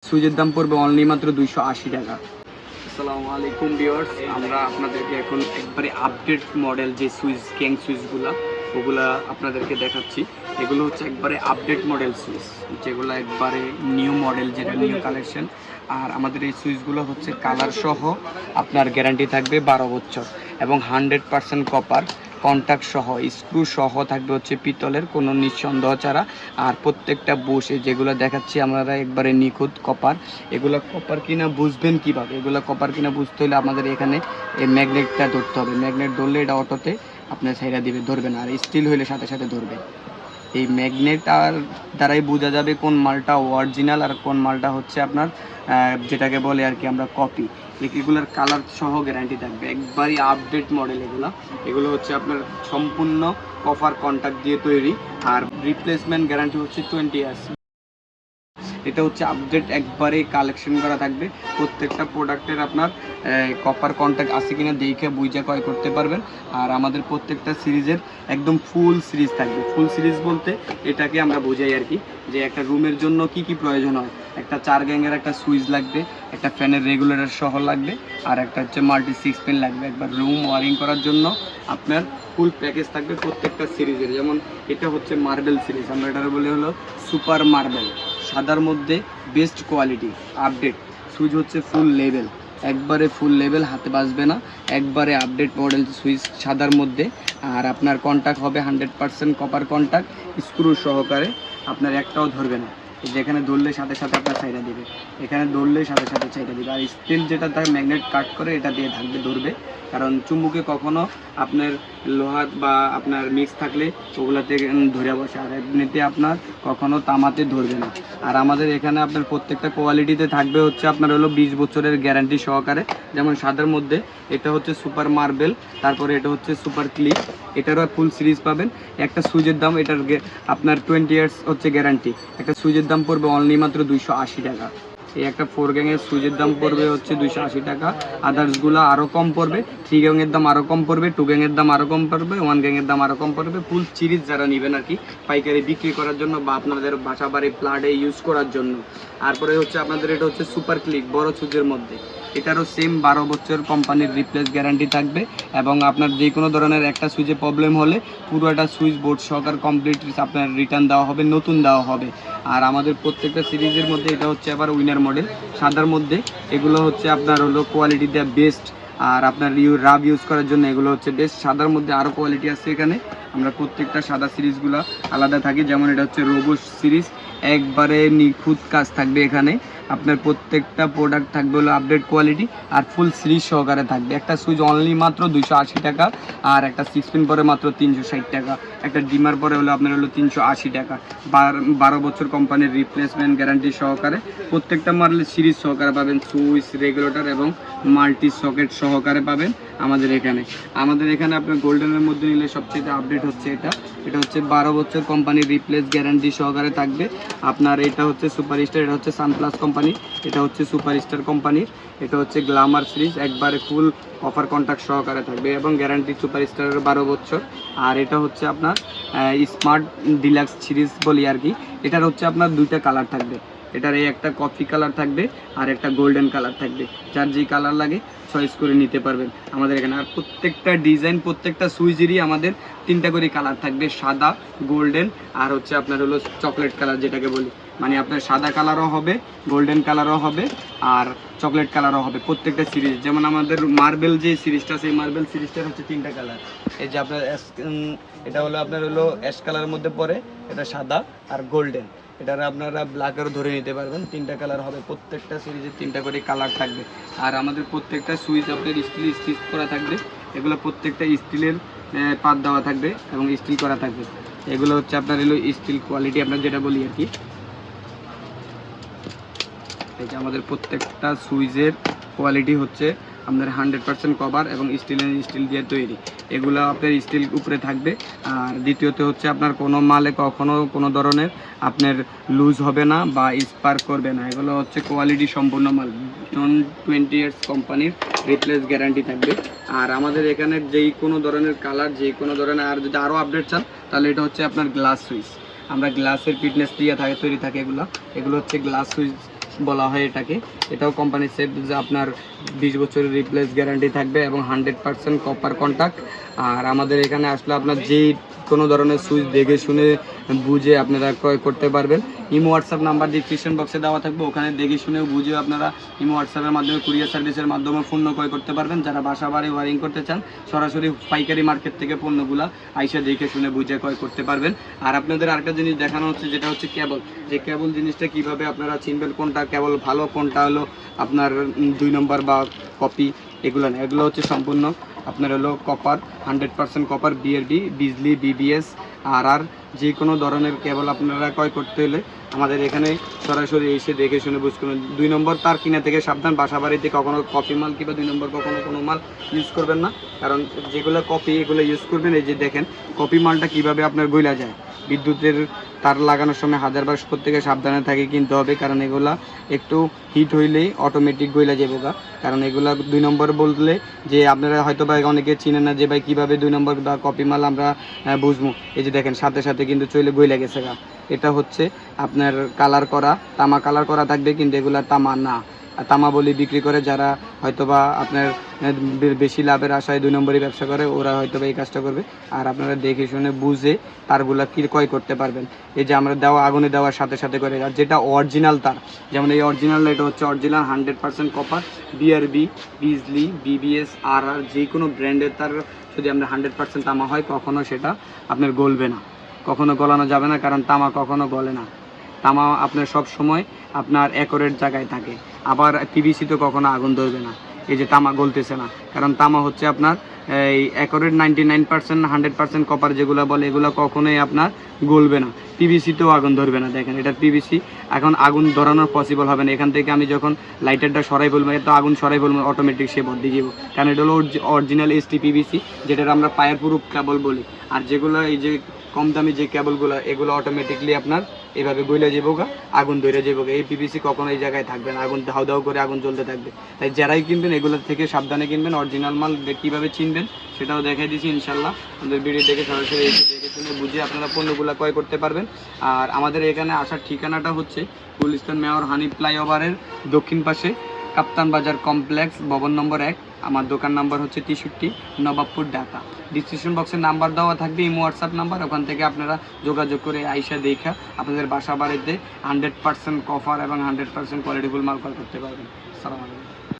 সুইচের দাম পড়বে অনলি মাত্র 280 টাকা। আসসালামু আলাইকুম ভিউয়ার্স, আমরা আপনাদেরকে এখন একবারে আপডেট মডেল যে সুইচ গ্যাং সুইচগুলো ওগুলা আপনাদেরকে দেখাচ্ছি। এগুলো হচ্ছে একবারে আপডেট মডেল সুইচ, যেগুলো একবারে নিউ মডেল, যেটা নিউ কালেকশন। আর আমাদের এই সুইচগুলো হচ্ছে কালার সহ, আপনার গ্যারান্টি থাকবে 12 বছর এবং 100% কপার, কন্ট্যাক্ট সহ, স্ক্রু সহ থাকবে হচ্ছে পিতলের, কোনো নিঃসন্দেহ ছাড়া। আর প্রত্যেকটা বুশ যেগুলো দেখাচ্ছি আমরা একবারে নিখুঁত কপার। এগুলো কপার কিনা বুঝবেন কিভাবে? এগুলো কপার কিনা বুঝতে হলে আমাদের এখানে এই ম্যাগনেটটা ধরতে হবে। ম্যাগনেট ধরলে এটা অটোতে আপনার ছাইরা দিবে, ধরবে না। আর স্টিল হইলে সাথে সাথে ধরবে। এই ম্যাগনেটার দ্বারাই বোঝা যাবে কোন মালটা অরিজিনাল আর কোন মালটা হচ্ছে আপনার যেটাকে বলে আর কি আমরা কপি। এগুলোর কালার সহ গ্যারান্টি থাকবে, একবারই আপডেট মডেল। এগুলো হচ্ছে আপনার সম্পূর্ণ কপার কন্ট্যাক্ট দিয়ে তৈরি। আর রিপ্লেসমেন্ট গ্যারান্টি হচ্ছে 20 ইয়ার্স। এটা হচ্ছে আপডেট, একবারে কালেকশন করা থাকবে। প্রত্যেকটা প্রোডাক্টের আপনার কপার কন্ট্যাক্ট আছে কিনা দেখে বুঝে ক্রয় করতে পারবেন। আর আমাদের প্রত্যেকটা সিরিজের একদম ফুল সিরিজ থাকবে। ফুল সিরিজ বলতে এটাকে আমরা বোঝাই আর কি, যে একটা রুমের জন্য কি কি প্রয়োজন হয়। একটা 4 গ্যাংয়ের একটা সুইচ লাগবে, একটা ফ্যানের রেগুলেটর সহ লাগবে, আর একটা হচ্ছে মাল্টি 6 পিন লাগবে। একবার রুম ওয়ারিং করার জন্য আপনার ফুল প্যাকেজ থাকবে প্রত্যেকটা সিরিজের। যেমন এটা হচ্ছে মার্বেল সিরিজ, আমরা এটার বলে হলো সুপার মার্বেল। সাদার মধ্যে বেস্ট কোয়ালিটি আপডেট সুইচ, হচ্ছে ফুল লেভেল, একবারে ফুল লেভেল, হাতে বাজবে না। একবারে আপডেট মডেল সুইচ সাদার মধ্যে। আর আপনার কন্ট্যাক্ট হবে 100% কপার কন্ট্যাক্ট, স্ক্রু সহকারে, আপনার একটাও ধরবে না। যেখানে ধরলে সাথে সাথে আপনার চাইটা দিবে, এখানে ধরলে সাথে সাথে চাইটা দিবে। আর স্টিল যেটা তার ম্যাগনেট কাট করে এটা দিয়ে থাকবে, ধরবে। কারণ চুম্বুকে কখনো আপনার লোহা বা আপনার মিক্স থাকলে ওগুলাতে ধরে বসে, আর এমনিতে আপনার কখনো তামাতে ধরবে না। আর আমাদের এখানে আপনার প্রত্যেকটা কোয়ালিটিতে থাকবে হচ্ছে আপনার হলো 20 বছরের গ্যারান্টি সহকারে। যেমন সাদার মধ্যে এটা হচ্ছে সুপার মার্বেল, তারপরে এটা হচ্ছে সুপার ক্লিপ, এটারও ফুল সিরিজ পাবেন। একটা সুইচের দাম, এটার আপনার 20 ইয়ার্স হচ্ছে গ্যারান্টি। একটা সুইচের দাম পড়বে অনলি মাত্র 280 টাকা। এই একটা 4 গ্যাংয়ের সুইচের দাম পড়বে হচ্ছে 280 টাকা। আদার্সগুলো আরও কম পড়বে। 3 গ্যাংয়ের দাম আরও কম পড়বে, 2 গ্যাংয়ের দাম আরও কম পড়বে, 1 গ্যাংয়ের দাম আরও কম পড়বে। ফুল সিরিজ যারা নেবেন আর কি, পাইকারি বিক্রি করার জন্য বা আপনাদের বাসা বাড়ি প্লাটে ইউজ করার জন্য। তারপরে হচ্ছে আপনাদের এটা হচ্ছে সুপার ক্লিক, বড় সুইচের মধ্যে। এটারও সেম 12 বছর কোম্পানির রিপ্লেস গ্যারান্টি থাকবে। এবং আপনার যে কোনো ধরনের একটা সুইচে প্রবলেম হলে পুরোটা সুইচ বোর্ড সহকার কমপ্লিট আপনার রিটার্ন দেওয়া হবে, নতুন দেওয়া হবে। আর আমাদের প্রত্যেকটা সিরিজের মধ্যে এটা হচ্ছে আবার উইনার মডেল সাদার মধ্যে। এগুলো হচ্ছে আপনার হলো কোয়ালিটি দেওয়া বেস্ট। আর আপনার রাব ইউজ করার জন্য এগুলো হচ্ছে বেস্ট। সাদার মধ্যে আরও কোয়ালিটি আছে এখানে। আমরা প্রত্যেকটা সাদা সিরিজগুলো আলাদা থাকি। যেমন এটা হচ্ছে রোবোস সিরিজ, একবারে নিখুঁত কাজ থাকবে এখানে। আপনার প্রত্যেকটা প্রোডাক্ট থাকবে হলো আপডেট কোয়ালিটি আর ফুল সিরিজ সহকারে থাকবে। একটা সুইচ অনলি মাত্র 280 টাকা, আর একটা 6 পিন পরে মাত্র 360 টাকা, একটা ডিমার পরে হলো আপনার হলো 380 টাকা। 12 বছর কোম্পানির রিপ্লেসমেন্ট গ্যারান্টি সহকারে প্রত্যেকটা মডেল সিরিজ সহকারে পাবেন। সুইচ, রেগুলেটর এবং মাল্টি সকেট সহকারে পাবেন আমাদের এখানে। আপনার গোল্ডেনের মধ্যে নিলে সবচেয়ে আপডেট হচ্ছে এটা হচ্ছে 12 বছর কোম্পানির রিপ্লেস গ্যারান্টি সহকারে থাকবে আপনার। এটা হচ্ছে সুপারস্টার, এটা হচ্ছে সানপ্লাস কোম্পানি, এটা হচ্ছে সুপারস্টার কোম্পানির। এটা হচ্ছে গ্ল্যামার সিরিজ, একবারে ফুল অফার কন্ট্যাক্ট সহকারে থাকবে এবং গ্যারান্টি সুপারস্টারের 12 বছর। আর এটা হচ্ছে আপনার স্মার্ট ডিলাক্স সিরিজ বলি আর কি। এটার হচ্ছে আপনার 2টা কালার থাকবে। এটার এই একটা কফি কালার থাকবে আর একটা গোল্ডেন কালার থাকবে। যার যে কালার লাগে চয়েস করে নিতে পারবেন আমাদের এখানে। আর প্রত্যেকটা ডিজাইন, প্রত্যেকটা সুইচেরই আমাদের 3টা করে কালার থাকবে, সাদা, গোল্ডেন আর হচ্ছে আপনার হলো চকলেট কালার যেটাকে বলি। মানে আপনার সাদা কালারও হবে, গোল্ডেন কালারও হবে আর চকলেট কালারও হবে প্রত্যেকটা সিরিজ। যেমন আমাদের মার্বেল যে সিরিজটা, সেই মার্বেল সিরিজটার হচ্ছে 3টা কালার। এই যে আপনার এটা হলো আপনার হলো অ্যাশ কালারের মধ্যে পড়ে, এটা সাদা আর গোল্ডেন। এটার আপনারা ব্ল্যাকেরও ধরে নিতে পারবেন। 3টা কালার হবে, প্রত্যেকটা সিরিজের 3টা করে কালার থাকবে। আর আমাদের প্রত্যেকটা সুইচ আপনার স্টিচ করা থাকবে। এগুলো প্রত্যেকটা স্টিলের পাত দেওয়া থাকবে এবং স্টিল করা থাকবে। এগুলো হচ্ছে আপনার হলো স্টিল কোয়ালিটি, আপনার যেটা বলি আর কি। এই যে আমাদের প্রত্যেকটা সুইচের কোয়ালিটি হচ্ছে আপনার 100% কভার এবং স্টিল দিয়ে তৈরি। এগুলো আপনার স্টিল উপরে থাকবে। আর দ্বিতীয়ত হচ্ছে আপনার কোনো মালে কখনো কোনো ধরনের আপনার লুজ হবে না বা স্পার্ক করবে না। এগুলো হচ্ছে কোয়ালিটি সম্পূর্ণ মাল, 20 ইয়ার্স কোম্পানির রিপ্লেস গ্যারান্টি থাকবে। আর আমাদের এখানে যেই কোনো ধরনের কালার, যেই কোনো ধরনের, আর যদি আরও আপডেট চান তাহলে এটা হচ্ছে আপনার গ্লাস সুইচ। আমরা গ্লাসের ফিটনেস দিয়ে তৈরি থাকে এগুলো হচ্ছে গ্লাস সুইচ বলা হয় এটাকে। এটাও কোম্পানি সেট, যে আপনার 20 বছরের রিপ্লেস গ্যারান্টি থাকবে এবং 100% কপার কন্টাক্ট। আর আমাদের এখানে আসলে আপনার যেই কোনো ধরনের সুইচ দেখে শুনে বুঝে আপনারা ক্রয় করতে পারবেন। ইমো হোয়াটসঅ্যাপ নাম্বার ডিসক্রিপশন বক্সে দেওয়া থাকবে, ওখানে দেখে শুনেও বুঝে আপনারা ইমো হোয়াটসঅ্যাপের মাধ্যমে কুরিয়ার সার্ভিসের মাধ্যমে পণ্য ক্রয় করতে পারবেন। যারা বাসা বাড়ি ওয়ারিং করতে চান সরাসরি পাইকারি মার্কেট থেকে পণ্যগুলা আইসা দেখে শুনে বুঝে ক্রয় করতে পারবেন। আর আপনাদের আরেকটা জিনিস দেখানো হচ্ছে, যেটা হচ্ছে কেবল। যে কেবল জিনিসটা কিভাবে আপনারা চিনবেন কোনটা কেবল ভালো, কোনটা হলো আপনার 2 নম্বর বা কপি, এগুলো না। এগুলো হচ্ছে সম্পূর্ণ আপনার হলো কপার, 100% কপার, বিআরবি, বিজলি, বিবিএস, আর যে কোনো ধরনের কেবল আপনারা ক্রয় করতে হলে আমাদের এখানে সরাসরি এসে দেখে শুনে বুঝ করবেন। 2 নম্বর তার কিনা থেকে সাবধান, বাসা বাড়িতে কখনো কপি মাল কিংবা 2 নম্বর কখনো কোনো মাল ইউজ করবেন না, কারণ যেগুলো কপি এগুলো ইউজ করবেন। এই যে দেখেন কপি মালটা কিভাবে আপনার গইলা যায়, বিদ্যুতের তার লাগানোর সময় হাজারবার প্রত্যেকে সাবধানে থাকে কিনতে হবে, কারণ এগুলা একটু হিট হইলেই অটোমেটিক গইলা যাবো গা। কারণ এগুলা 2 নম্বর বললে যে আপনারা হয়তো বা অনেকে চিনেন না যে ভাই কীভাবে 2 নম্বর বা কপি মাল আমরা বুঝবো। এই যে দেখেন সাথে সাথে কিন্তু চলে গইলা গেছে গা। এটা হচ্ছে আপনার কালার করা, তামা কালার করা থাকবে, কিন্তু এগুলা তামা না। তামা বলি বিক্রি করে যারা হয়তোবা আপনার বেশি লাভের আশায় 2 নম্বরই ব্যবসা করে, ওরা হয়তোবা এই কাজটা করবে। আর আপনারা দেখে শুনে বুঝে তারগুলা কি ক্রয় করতে পারবেন। এই যে আমরা দেওয়া আগুনে দেওয়ার সাথে সাথে করে, আর যেটা অরিজিনাল তার, যেমন এই অরিজিনাল, এটা হচ্ছে অরিজিনাল 100% কপার, বিআরবি, বিজলি, বিবিএস, আর যে কোনো ব্র্যান্ডের তার যদি আমরা 100% তামা হয় কখনো সেটা আপনার গলবে না, কখনো গলানো যাবে না, কারণ তামা কখনো গলে না। তামা আপনার সব সময় আপনার অ্যাকোরেট জায়গায় থাকে। আবার পিভিসি তো কখনো আগুন ধরবে না। এই যে তামা গলতেছে না, কারণ তামা হচ্ছে আপনার এই অ্যাকোরেট 99%, 100% কপার যেগুলো বলে, এগুলো কখনোই আপনার গলবে না। পিভিসিতেও আগুন ধরবে না। দেখেন এটা পিভিসি, এখন আগুন ধরানোর পসিবল হবে না। এখান থেকে আমি যখন লাইটারটা সরাই বলবো, তো আগুন সরাই বলবো, অটোমেটিক সে বন্ধ দিয়ে যাবো, কারণ এটা হলো অরিজিনাল এসটি পিভিসি, যেটার আমরা পায়ের প্রুফ কেবল বলি। আর যেগুলো এই যে কম দামি যে কেবলগুলো, এগুলো অটোমেটিকলি আপনার এভাবে গইলে যাবো গা, আগুন ধরে যাবো গা। এই পিভিসি কখনো এই জায়গায় থাকবে না, আগুন ধাউ ধাউ করে আগুন জ্বলতে থাকবে। তাই যারাই কিনবেন এগুলোর থেকে সাবধানে কিনবেন। অরিজিনাল মাল কীভাবে চিনবেন সেটাও দেখাই দিচ্ছি ইনশাল্লাহ। আমাদের ভিডিও দেখে সরাসরি এসে দেখে শুনে বুঝে আপনারা পণ্যগুলো ক্রয় করতে পারবেন। আর আমাদের এখানে আসার ঠিকানাটা হচ্ছে গুলিস্তান মেয়র হানিফ ফ্লাইওভারের দক্ষিণ পাশে কাপ্তান বাজার কমপ্লেক্স, ভবন নম্বর 1। আমার দোকান নাম্বার হচ্ছে 63, নবাবপুর, ঢাকা। ডিসক্রিপশন বক্সে নাম্বার দেওয়া থাকবে, ইমো হোয়াটসঅ্যাপ নাম্বার, ওখান থেকে আপনারা যোগাযোগ করে আইসা দেখা আপনাদের বাসা বাড়িতে 100% কভার এবং 100% কোয়ালিটিফুল মাল ক্রয় করতে পারবেন। আসসালামু আলাইকুম।